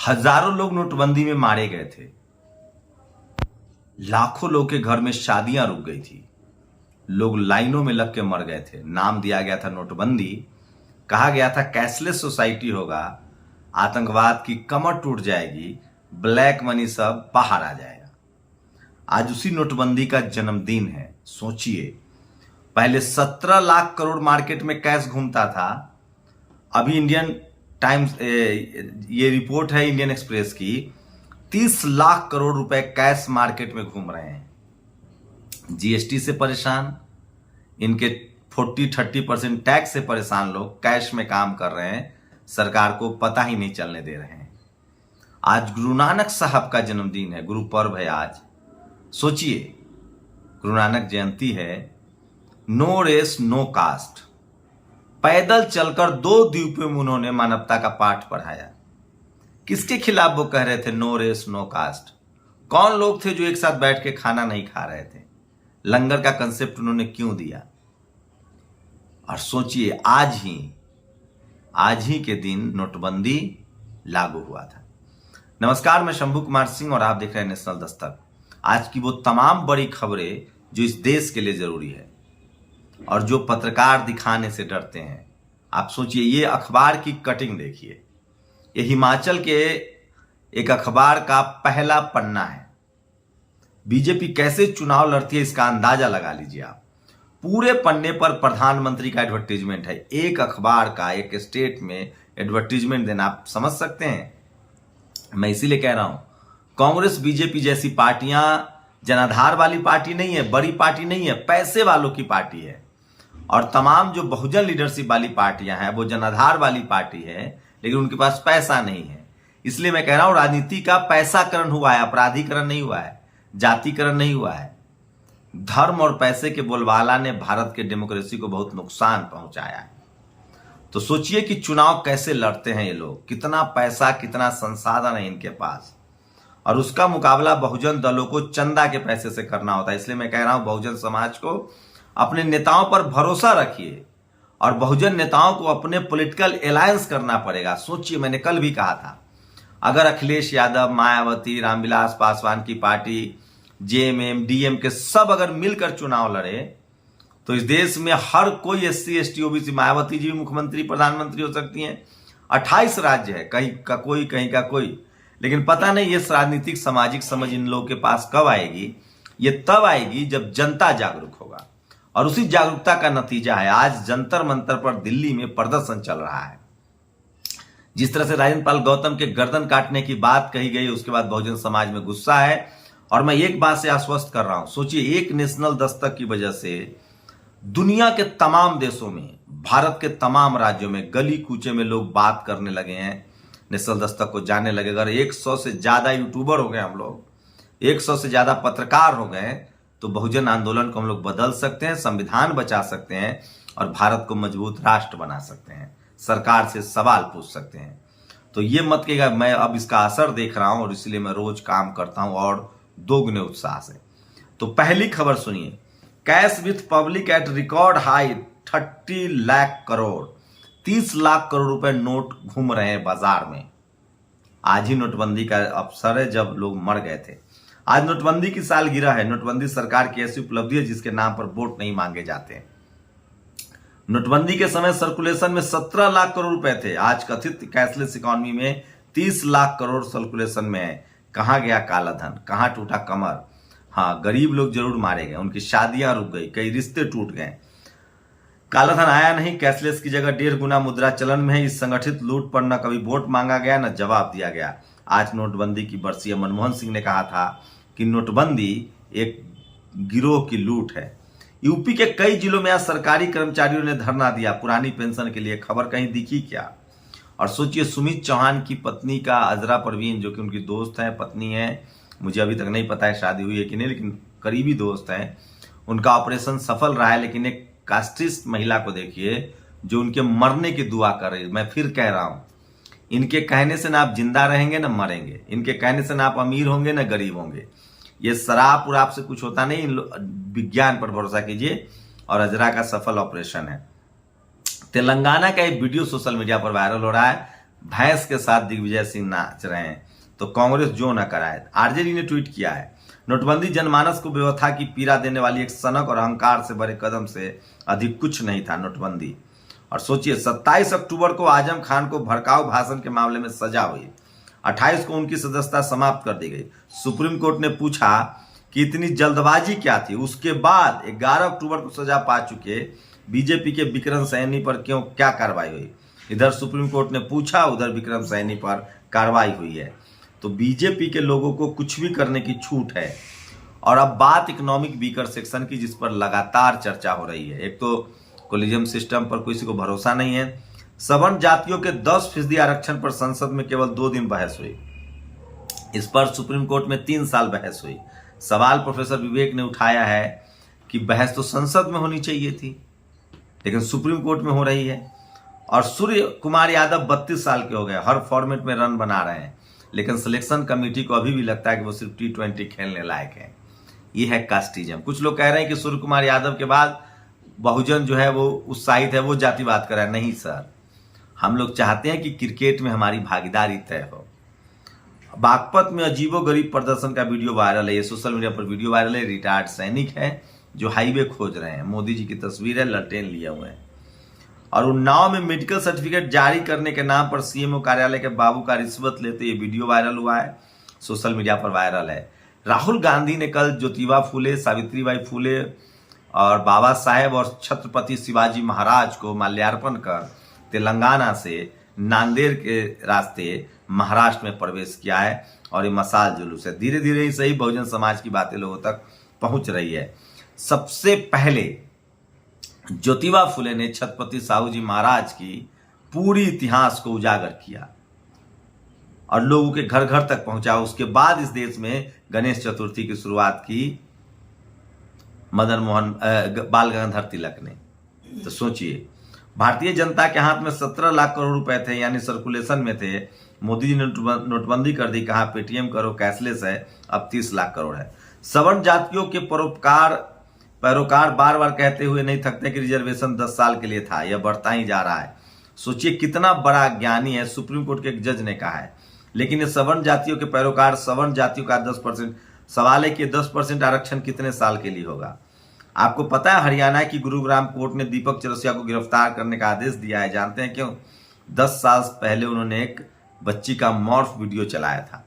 हजारों लोग नोटबंदी में मारे गए थे। लाखों लोग के घर में शादियां रुक गई थी। लोग लाइनों में लग के मर गए थे। नाम दिया गया था नोटबंदी। कहा गया था कैशलेस सोसाइटी होगा, आतंकवाद की कमर टूट जाएगी, ब्लैक मनी सब बाहर आ जाएगा। आज उसी नोटबंदी का जन्मदिन है। सोचिए, पहले 17 लाख करोड़ मार्केट में कैश घूमता था। अभी इंडियन टाइम्स ये रिपोर्ट है इंडियन एक्सप्रेस की, 30 लाख करोड़ रुपए कैश मार्केट में घूम रहे हैं। जीएसटी से परेशान, इनके 40-30% टैक्स से परेशान लोग कैश में काम कर रहे हैं, सरकार को पता ही नहीं चलने दे रहे हैं। आज गुरु नानक साहब का जन्मदिन है, गुरु पर्व है आज। सोचिए, गुरु नानक जयंती है। नो रेस नो कास्ट, पैदल चलकर 2 द्वीपों में उन्होंने मानवता का पाठ पढ़ाया। किसके खिलाफ वो कह रहे थे नो रेस नो कास्ट? कौन लोग थे जो एक साथ बैठ के खाना नहीं खा रहे थे? लंगर का कंसेप्ट उन्होंने क्यों दिया? और सोचिए, आज ही के दिन नोटबंदी लागू हुआ था। नमस्कार, मैं शंभू कुमार सिंह और आप देख रहे हैं नेशनल दस्तक। आज की वो तमाम बड़ी खबरें जो इस देश के लिए जरूरी है और जो पत्रकार दिखाने से डरते हैं। आप सोचिए, ये अखबार की कटिंग देखिए। ये हिमाचल के एक अखबार का पहला पन्ना है। बीजेपी कैसे चुनाव लड़ती है इसका अंदाजा लगा लीजिए आप। पूरे पन्ने पर प्रधानमंत्री का एडवर्टीजमेंट है। एक अखबार का एक स्टेट में एडवर्टीजमेंट देना, आप समझ सकते हैं। मैं इसीलिए कह रहा हूं, कांग्रेस बीजेपी जैसी पार्टियां जनाधार वाली पार्टी नहीं है, बड़ी पार्टी नहीं है, पैसे वालों की पार्टी है। और तमाम जो बहुजन लीडरशिप वाली पार्टियां हैं वो जनाधार वाली पार्टी है, लेकिन उनके पास पैसा नहीं है। इसलिए मैं कह रहा हूं, राजनीति का पैसाकरण हुआ है, अपराधीकरण नहीं हुआ है, जातिकरण नहीं हुआ है। धर्म और पैसे के बोलबाला ने भारत के डेमोक्रेसी को बहुत नुकसान पहुंचाया है। तो सोचिए कि चुनाव कैसे लड़ते हैं ये लोग, कितना पैसा, कितना संसाधन है इनके पास, और उसका मुकाबला बहुजन दलों को चंदा के पैसे से करना होता है। इसलिए मैं कह रहा हूं, बहुजन समाज को अपने नेताओं पर भरोसा रखिए और बहुजन नेताओं को अपने पॉलिटिकल अलायंस करना पड़ेगा। सोचिए, मैंने कल भी कहा था, अगर अखिलेश यादव, मायावती, रामविलास पासवान की पार्टी, जेएमएम, डीएम के सब अगर मिलकर चुनाव लड़े तो इस देश में हर कोई SC, ST, OBC, Mayawati ji भी मुख्यमंत्री, प्रधानमंत्री हो सकती हैं। 28 राज्य है, कहीं का कोई, कहीं का कोई। लेकिन पता नहीं ये राजनीतिक सामाजिक समझ इन लोगों के पास कब आएगी। ये तब आएगी जब जनता जागरूक होगा, और उसी जागरूकता का नतीजा है आज जंतर मंतर पर दिल्ली में प्रदर्शन चल रहा है। जिस तरह से राजेंद्र पाल गौतम के गर्दन काटने की बात कही गई, उसके बाद बहुजन समाज में गुस्सा है। और मैं एक बात से आश्वस्त कर रहा हूं, सोचिए, एक नेशनल दस्तक की वजह से दुनिया के तमाम देशों में, भारत के तमाम राज्यों में, गली कूचे में लोग बात करने लगे हैं, नेशनल दस्तक को जानने लगे। अगर 100 से ज्यादा यूट्यूबर हो गए हम लोग, 100 से ज्यादा पत्रकार हो गए, तो बहुजन आंदोलन को हम लोग बदल सकते हैं, संविधान बचा सकते हैं और भारत को मजबूत राष्ट्र बना सकते हैं, सरकार से सवाल पूछ सकते हैं। तो ये मत कहिएगा मैं अब इसका असर देख रहा हूं और इसलिए मैं रोज काम करता हूं और दोगुने उत्साह से। तो पहली खबर सुनिए, cash with public at record high 30 lakh crore, 30 lakh crore रुपए नोट घूम रहे हैं बाजार में। आज ही नोटबंदी का अवसर है जब लोग मर गए थे। आज नोटबंदी की सालगिरह है। नोटबंदी सरकार की ऐसी उपलब्धि है जिसके नाम पर वोट नहीं मांगे जाते। नोटबंदी के समय सर्कुलेशन में 17 लाख करोड़ रुपए थे। आज कथित कैशलेस इकोनॉमी में 30 लाख करोड़ सर्कुलेशन में है। कहां गया काला धन, कहां टूटा कमर? हाँ, गरीब लोग जरूर मारे गए, उनकी शादियां रुक गई, कई रिश्ते टूट गए। काला धन आया नहीं, कैशलेस की जगह 1.5 गुना मुद्रा चलन में है। इस संगठित लूट पर न कभी वोट मांगा गया, न जवाब दिया गया। आज नोटबंदी की बरसी है। मनमोहन सिंह ने कहा था कि नोटबंदी एक गिरोह की लूट है। यूपी के कई जिलों में आज सरकारी कर्मचारियों ने धरना दिया पुरानी पेंशन के लिए। खबर कहीं दिखी क्या? और सोचिए, सुमित चौहान की पत्नी का, अजरा परवीन, जो कि उनकी दोस्त है, पत्नी है, मुझे अभी तक नहीं पता है शादी हुई है कि नहीं, लेकिन करीबी दोस्त है, उनका ऑपरेशन सफल रहा है। लेकिन एक कास्टिस्ट महिला को देखिए जो उनके मरने की दुआ कर रही है। मैं फिर कह रहा हूं, इनके कहने से ना आप जिंदा रहेंगे ना मरेंगे, इनके कहने से ना आप अमीर होंगे ना गरीब होंगे। ये शराब उराब से कुछ होता नहीं, विज्ञान पर भरोसा कीजिए। और अजरा का सफल ऑपरेशन है। तेलंगाना का एक वीडियो सोशल मीडिया पर वायरल हो रहा है। भैंस के साथ दिग्विजय सिंह नाच रहे हैं तो कांग्रेस जो न कराए। आरजेडी ने ट्वीट किया है, नोटबंदी जनमानस को व्यवस्था की पीड़ा देने वाली एक सनक और अहंकार से भरे कदम से अधिक कुछ नहीं था नोटबंदी। और सोचिए 27 अक्टूबर को आजम खान को भड़काऊ भाषण के मामले में सजा हुई, 28 को उनकी सदस्यता समाप्त कर दी गई। सुप्रीम कोर्ट ने पूछा कि इतनी जल्दबाजी क्या थी। उसके बाद 11 अक्टूबर को सजा पा चुके बीजेपी के विक्रम सैनी पर क्या कार्रवाई हुई। इधर सुप्रीम कोर्ट ने पूछा, उधर विक्रम सैनी पर कार्रवाई हुई है। तो बीजेपी के लोगों को कुछ भी करने की छूट है। और अब बात इकोनॉमिक वीकर सेक्शन की, जिस पर लगातार चर्चा हो रही है। एक तो कोलिजियम सिस्टम पर किसी को भरोसा नहीं है। सवर्ण जातियों के 10% आरक्षण पर संसद में केवल 2 दिन बहस हुई। इस पर सुप्रीम कोर्ट में 3 साल बहस हुई। सवाल प्रोफेसर विवेक ने उठाया है कि बहस तो संसद में होनी चाहिए थी, लेकिन सुप्रीम कोर्ट में हो रही है। और सूर्य कुमार यादव 32 साल के हो गए, हर फॉर्मेट में रन बना रहे हैं, लेकिन सिलेक्शन कमेटी को अभी भी लगता है कि वो सिर्फ T20 खेलने लायक है। ये है कास्टिज्म। कुछ लोग कह रहे हैं कि सूर्य कुमार यादव के बाद बहुजन जो है वो उत्साहित है, वो जातिवाद कर रहा है। नहीं सर, हम लोग चाहते हैं कि क्रिकेट में हमारी भागीदारी तय हो। बागपत में अजीबोगरीब प्रदर्शन का वीडियो वायरल है, ये सोशल मीडिया पर वीडियो वायरल है। रिटायर्ड सैनिक है जो हाईवे खोज रहे हैं, मोदी जी की तस्वीर है, ललटेन लिए हुए हैं। और उन्नाव में मेडिकल सर्टिफिकेट जारी करने के नाम पर सीएमओ कार्यालय के बाबू का रिश्वत लेते ये वीडियो वायरल हुआ है, सोशल मीडिया पर वायरल है। राहुल गांधी ने कल ज्योतिबा फूले, सावित्रीबाई फूले और बाबा साहेब और छत्रपति शिवाजी महाराज को माल्यार्पण कर तेलंगाना से नांदेड़ के रास्ते महाराष्ट्र में प्रवेश किया है। और ये मसाल जुलूस है। धीरे धीरे ही सही बहुजन समाज की बातें लोगों तक पहुंच रही है। सबसे पहले ज्योतिबा फुले ने छत्रपति साहू जी महाराज की पूरी इतिहास को उजागर किया और लोगों के घर घर तक पहुंचा। उसके बाद इस देश में गणेश चतुर्थी की शुरुआत की बाल गंगाधर तिलक ने। तो सोचिए, भारतीय जनता के हाथ में 17 लाख करोड़ रुपए थे, यानी सर्कुलेशन में थे। मोदी जी ने नोटबंदी कर दी, कहा पेटीएम करो, कैशलेस है, अब 30 लाख करोड़ है। सवर्ण जातियों के पैरोकार बार बार कहते हुए नहीं थकते कि रिजर्वेशन 10 साल के लिए था, यह बढ़ता ही जा रहा है। सोचिए कितना बड़ा ज्ञानी है, सुप्रीम कोर्ट के एक जज ने कहा है। लेकिन ये सवर्ण जातियों के पैरोकार, सवर्ण जातियों का 10%, सवाल है कि 10% आरक्षण कितने साल के लिए होगा। आपको पता है हरियाणा की गुरुग्राम कोर्ट ने दीपक चौरसिया को गिरफ्तार करने का आदेश दिया है। जानते हैं क्यों? 10 साल पहले उन्होंने एक बच्ची का मॉर्फ वीडियो चलाया था।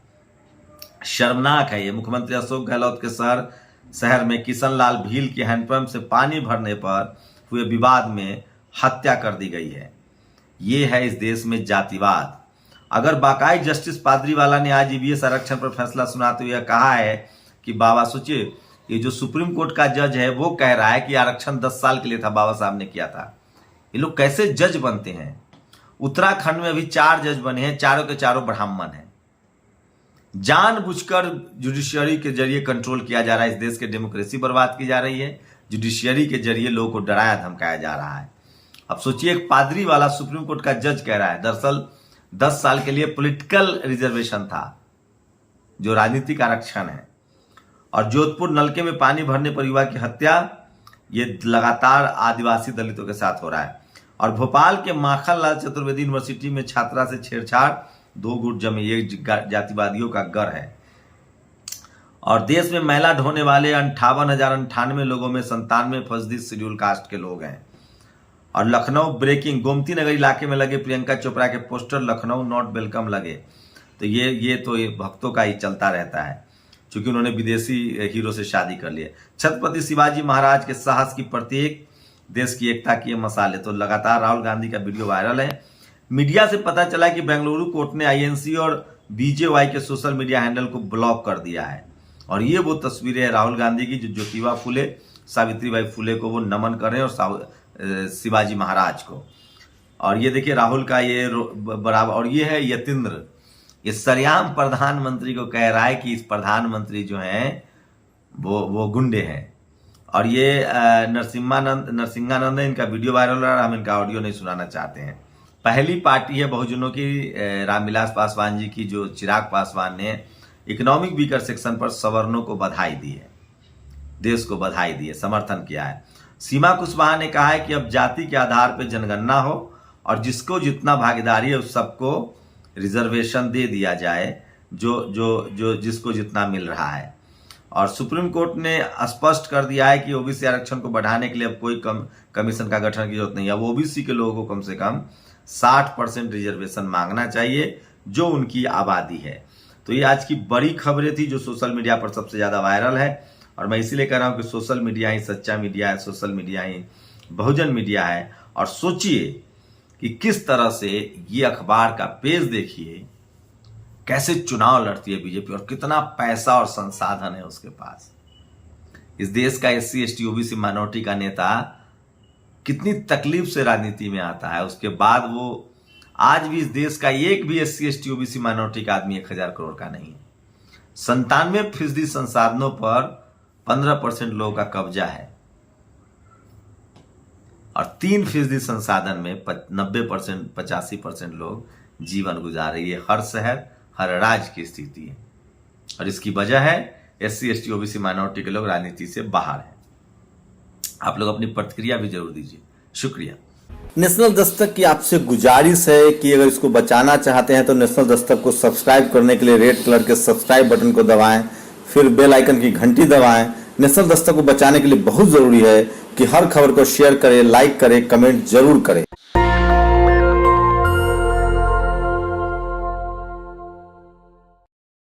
शर्मनाक है ये। मुख्यमंत्री अशोक गहलोत के शहर में किशनलाल भील की हैंडपंप से पानी भरने पर हुए विवाद में हत्या कर दी गई है। ये है इस देश में जातिवाद। अगर बाकाई जस्टिस पादरीवाला ने आज ईवीएस आरक्षण पर फैसला सुनाते हुए कहा है कि बाबा, सोचिए, ये जो सुप्रीम कोर्ट का जज है वो कह रहा है कि आरक्षण 10 साल के लिए था, बाबा साहब ने किया था। ये लोग कैसे जज बनते हैं? उत्तराखंड में अभी 4 जज बने हैं, चारों के चारों ब्राह्मण हैं। जानबूझकर जुडिशियरी के जरिए कंट्रोल किया जा रहा है। इस देश की डेमोक्रेसी बर्बाद की जा रही है। जुडिशियरी के जरिए लोगों को डराया धमकाया जा रहा है। अब सोचिए, एक पादरी वाला सुप्रीम कोर्ट का जज कह रहा है दरअसल 10 साल के लिए पॉलिटिकल रिजर्वेशन था, जो राजनीतिक आरक्षण है। और जोधपुर नलके में पानी भरने पर युवा की हत्या, ये लगातार आदिवासी दलितों के साथ हो रहा है। और भोपाल के माखनलाल चतुर्वेदी यूनिवर्सिटी में छात्रा से छेड़छाड़, 2 गुट जमे, ये जातिवादियों का गर है। और देश में मैला ढोने वाले 58,098 लोगों में 97% शेड्यूल कास्ट के लोग हैं। और लखनऊ ब्रेकिंग, गोमती नगर इलाके में लगे प्रियंका चोपड़ा के पोस्टर लखनऊ नॉट वेलकम लगे। तो ये भक्तों का ही चलता रहता है, क्योंकि उन्होंने विदेशी हीरो से शादी कर लिया। छत्रपति शिवाजी महाराज के साहस की प्रतीक, देश की एकता की मसाले। तो लगातार राहुल गांधी का वीडियो वायरल है। मीडिया से पता चला कि बेंगलुरु कोर्ट ने आईएनसी और बीजेवाई के सोशल मीडिया हैंडल को ब्लॉक कर दिया है। और ये वो तस्वीरें हैं राहुल गांधी की, जो ज्योतिबा फुले, सावित्रीबाई फुले को वो नमन कर रहे हैं और शिवाजी महाराज को। और ये देखिए राहुल का ये बराबर। और ये है यतीन्द्र, ये सरेआम प्रधानमंत्री को कह रहा है कि इस प्रधानमंत्री जो हैं वो गुंडे हैं। और ये नरसिंहानंद है, इनका वीडियो वायरल हो रहा है, हम इनका ऑडियो नहीं सुनाना चाहते हैं। पहली पार्टी है बहुजनों की, रामविलास पासवान जी की, जो चिराग पासवान ने इकोनॉमिक वीकर सेक्शन पर सवर्णों को बधाई दी है, देश को बधाई दी है, समर्थन किया है। सीमा कुशवाहा ने कहा है कि अब जाति के आधार पर जनगणना हो और जिसको जितना भागीदारी है उस सबको रिजर्वेशन दे दिया जाए जो जिसको जितना मिल रहा है। और सुप्रीम कोर्ट ने स्पष्ट कर दिया है कि ओबीसी आरक्षण को बढ़ाने के लिए अब कोई कमीशन का गठन की जरूरत नहीं है। अब ओबीसी के लोगों को कम से कम 60% रिजर्वेशन मांगना चाहिए जो उनकी आबादी है। तो ये आज की बड़ी खबरें थी जो सोशल मीडिया पर सबसे ज्यादा वायरल है, और मैं इसीलिए कह रहा हूं कि सोशल मीडिया ही सच्चा मीडिया है, सोशल मीडिया ही बहुजन मीडिया है। और सोचिए कि किस तरह से ये अखबार का पेज देखिए, कैसे चुनाव लड़ती है बीजेपी और कितना पैसा और संसाधन है उसके पास। इस देश का SC ST OBC माइनॉरिटी का नेता कितनी तकलीफ से राजनीति में आता है, उसके बाद वो आज भी इस देश का एक भी SC ST OBC माइनॉरिटी का आदमी 1000 करोड़ का नहीं है। 97% संसाधनों पर 15% लोगों का कब्जा है और 3% संसाधन में 90% 85% लोग जीवन गुजार रहे। ये हर शहर हर राज्य की स्थिति है और इसकी वजह है SC ST OBC माइनॉरिटी के लोग राजनीति से बाहर हैं। आप लोग अपनी प्रतिक्रिया भी जरूर दीजिए। शुक्रिया। नेशनल दस्तक की आपसे गुजारिश है कि अगर इसको बचाना चाहते हैं तो नेशनल दस्तक को सब्सक्राइब करने के लिए रेड कलर के सब्सक्राइब बटन को दबाएं, फिर बेल आइकन की घंटी दबाएं। नेशनल दस्तक को बचाने के लिए बहुत जरूरी है कि हर खबर को शेयर करें, लाइक करें, कमेंट जरूर करें।